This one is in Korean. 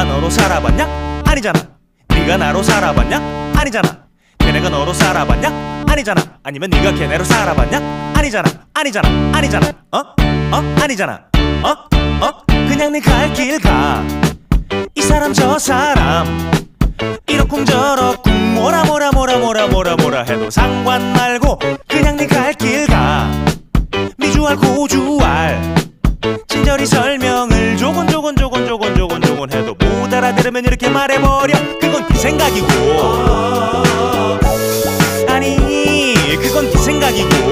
너로 살아봤냐? 아니잖아. 네가 나로 살아봤냐? 아니잖아. 걔네가 너로 살아봤냐? 아니잖아. 아니면 네가 걔네로 살아봤냐? 아니잖아. 아니잖아. 아니잖아. 아니잖아. 그냥 네 갈 길 가. 이 사람 저 사람 이러쿵저러쿵 뭐라 해도 상관 말고 그냥 네 갈 길 가. 미주알 고주알 친절히 설명을 조곤 해도 못 알아들으면 이렇게 말해버려. 그건 네 생각이고, 아니 그건 네 생각이고